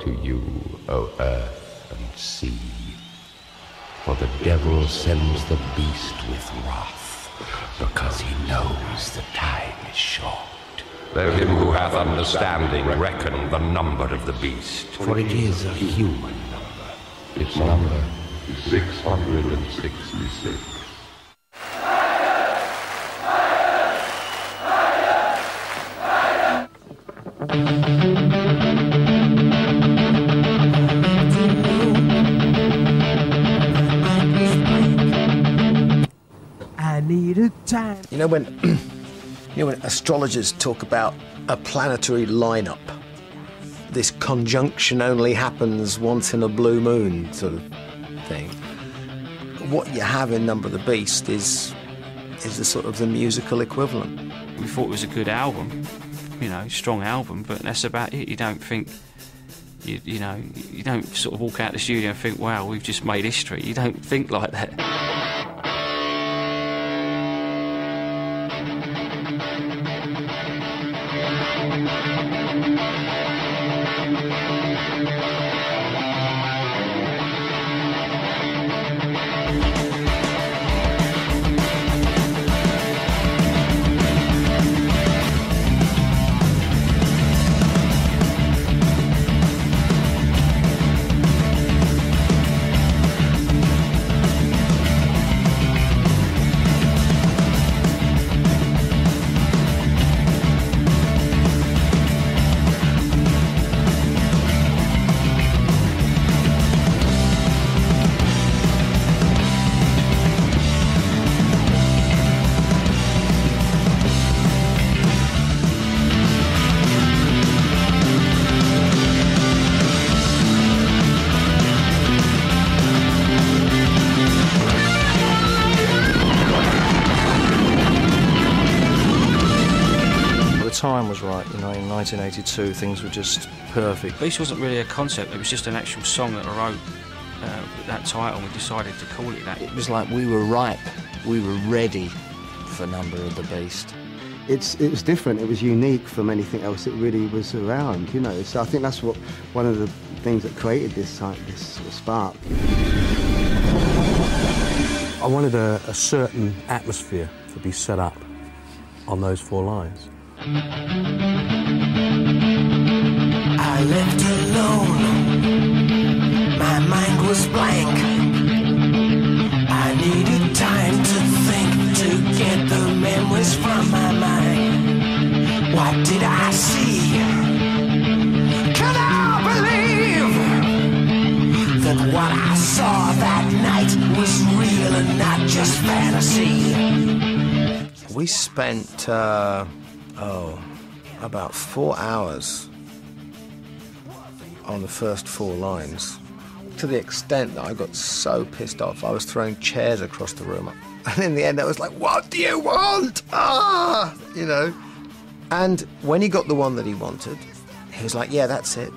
to you, O earth and sea. For the devil sends the beast with wrath, because he knows the time is short. Let him who hath understanding reckon the number of the beast, for it is a human number. Its number is 666. I needed time. You know when astrologers talk about a planetary lineup, this conjunction only happens once in a blue moon sort of thing. What you have in Number of the Beast is the sort of the musical equivalent. We thought it was a good album, you know, strong album, but that's about it. You don't think, you don't sort of walk out the studio and think, wow, we've just made history. You don't think like that. Time was right, you know, in 1982 things were just perfect. Beast wasn't really a concept, it was just an actual song that I wrote, that title, and we decided to call it that. It was like we were ripe, we were ready for Number of the Beast. It was different, it was unique from anything else that really was around, you know, so I think that's what one of the things that created this sort of spark. I wanted a certain atmosphere to be set up on those 4 lines. I left alone, my mind was blank. I needed time to think, to get the memories from my mind. What did I see? Can I believe that what I saw that night was real and not just fantasy? We spent about 4 hours on the first 4 lines, to the extent that I got so pissed off I was throwing chairs across the room. And in the end I was like, what do you want? You know. And when he got the one that he wanted, he was like, yeah, that's it.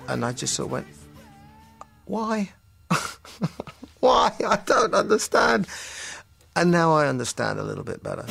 And I just sort of went, why? Why? I don't understand. And now I understand a little bit better.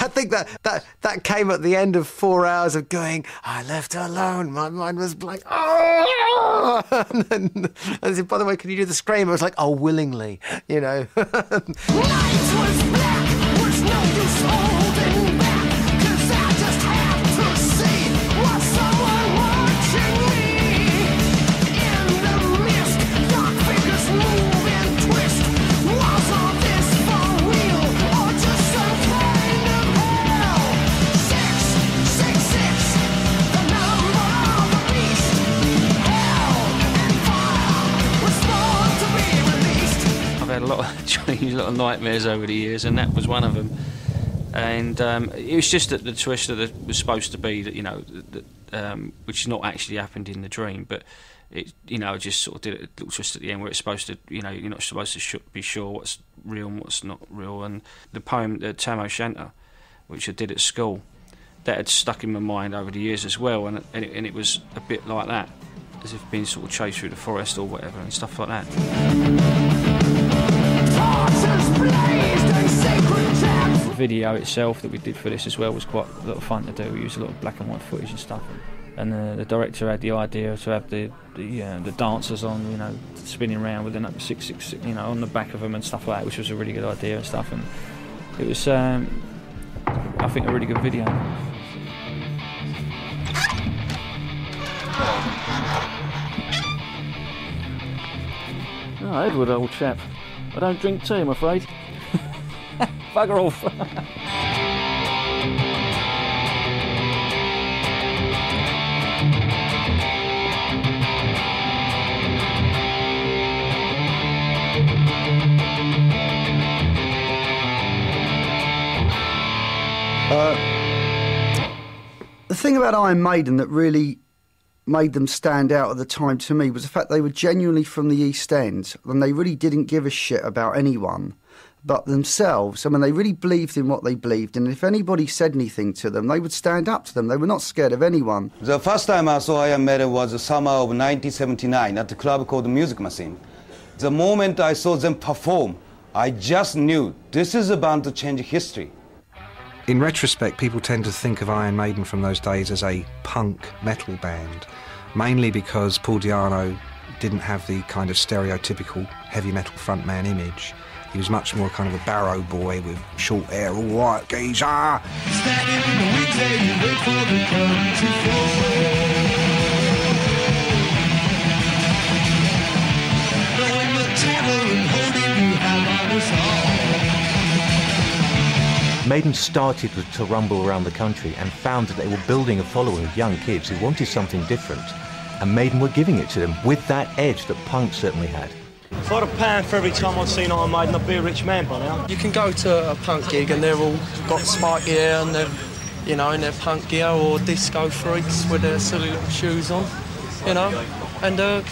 I think that came at the end of 4 hours of going, I left alone, my mind was blank. Oh! And I said, by the way, can you do the scream? I was like, oh, willingly, you know. Night was black, was no use holding back, 'cause I just had to see, was someone watching me? In the mist, dark figures move and twist. Was all this for real, or just some kind of hell? 666, the number of the beast. Hell and fire was born to be released. I've had a lot of dreams, a lot of nightmares over the years, and that was one of them. And it was just that the twist that it was supposed to be, that, you know, which not actually happened in the dream, but it, you know, just sort of did a little twist at the end where it's supposed to, you know, you're not supposed to be sure what's real and what's not real. And the poem, the Tam O'Shanter, which I did at school, that had stuck in my mind over the years as well, and it was a bit like that, as if being sort of chased through the forest or whatever and stuff like that. The video itself that we did for this as well was quite a lot of fun to do. We used a lot of black and white footage and stuff, and the director had the idea to have the dancers on, you know, spinning around with the number 666, you know, on the back of them and stuff like that, which was a really good idea and stuff, and it was, I think, a really good video. Oh, Edward, old chap. I don't drink tea, I'm afraid. Bugger off. The thing about Iron Maiden that really made them stand out at the time to me was the fact they were genuinely from the East End, and they really didn't give a shit about anyone but themselves. I mean, they really believed in what they believed in, and if anybody said anything to them, they would stand up to them. They were not scared of anyone. The first time I saw Iron Maiden was the summer of 1979 at a club called the Music Machine. The moment I saw them perform, I just knew this is a band to change history. In retrospect, people tend to think of Iron Maiden from those days as a punk metal band, mainly because Paul Di'Anno didn't have the kind of stereotypical heavy metal frontman image. He was much more kind of a barrow boy with short hair, all right, geezer. Standing in the wings there, you wait for the curtain to fall. Blowing the table and holding you high on us all. Maiden started to rumble around the country and found that they were building a following of young kids who wanted something different, and Maiden were giving it to them with that edge that punk certainly had. If I had £1 for every time I'd seen Iron Maiden, I'd be a rich man by now. You can go to a punk gig and they're all got spiky hair and they're, you know, in their punk gear, or disco freaks with their silly little shoes on, you know, and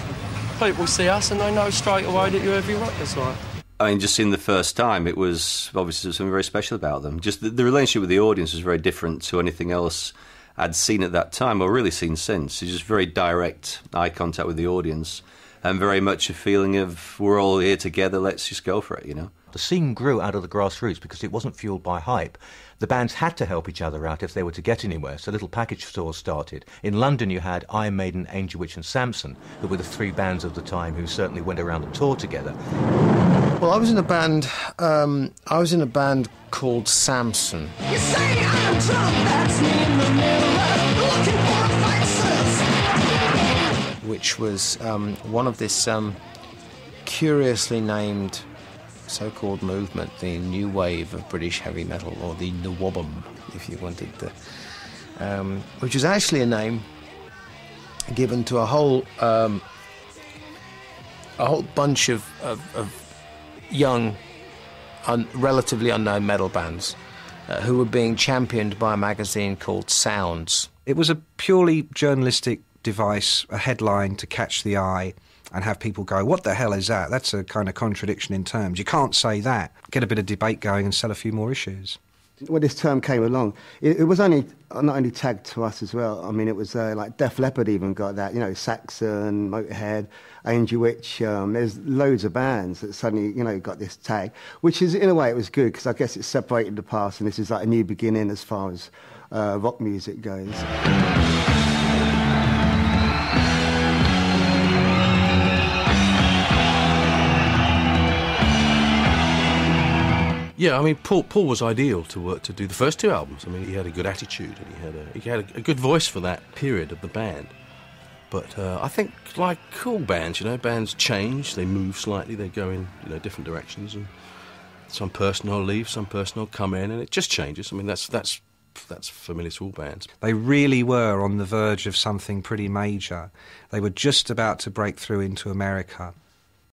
people see us and they know straight away that you're Heavy Rockers, right? I mean, just seeing the first time, it was obviously something very special about them. Just the relationship with the audience was very different to anything else I'd seen at that time, or really seen since. It's just very direct eye contact with the audience, and very much a feeling of, we're all here together, let's just go for it, you know. The scene grew out of the grassroots because it wasn't fuelled by hype. The bands had to help each other out if they were to get anywhere, so little package stores started. In London you had Iron Maiden, Angel Witch and Samson, who were the three bands of the time who certainly went around the tour together. Well, I was in a band called Samson. You say I'm drunk, that's me in the mirror, looking for a fight, which was one of this curiously named so-called movement, the new wave of British heavy metal, or the Nwabum, if you wanted to, which was actually a name given to a whole bunch of young, relatively unknown metal bands who were being championed by a magazine called Sounds. It was a purely journalistic device, a headline to catch the eye and have people go, what the hell is that? That's a kind of contradiction in terms. You can't say that. Get a bit of debate going and sell a few more issues. When this term came along, it was not only tagged to us as well. I mean, it was like Def Leppard even got that, you know, Saxon, Motorhead, Angel Witch. There's loads of bands that suddenly, you know, got this tag, which is, in a way, it was good because I guess it separated the past and this is like a new beginning as far as rock music goes. Yeah, I mean, Paul was ideal to do the first two albums. I mean, he had a good attitude and he had a good voice for that period of the band. But I think, like cool bands, you know, bands change, they move slightly, they go in, you know, different directions, and some personnel leave, some personnel come in, and it just changes. I mean, that's familiar to all bands. They really were on the verge of something pretty major. They were just about to break through into America.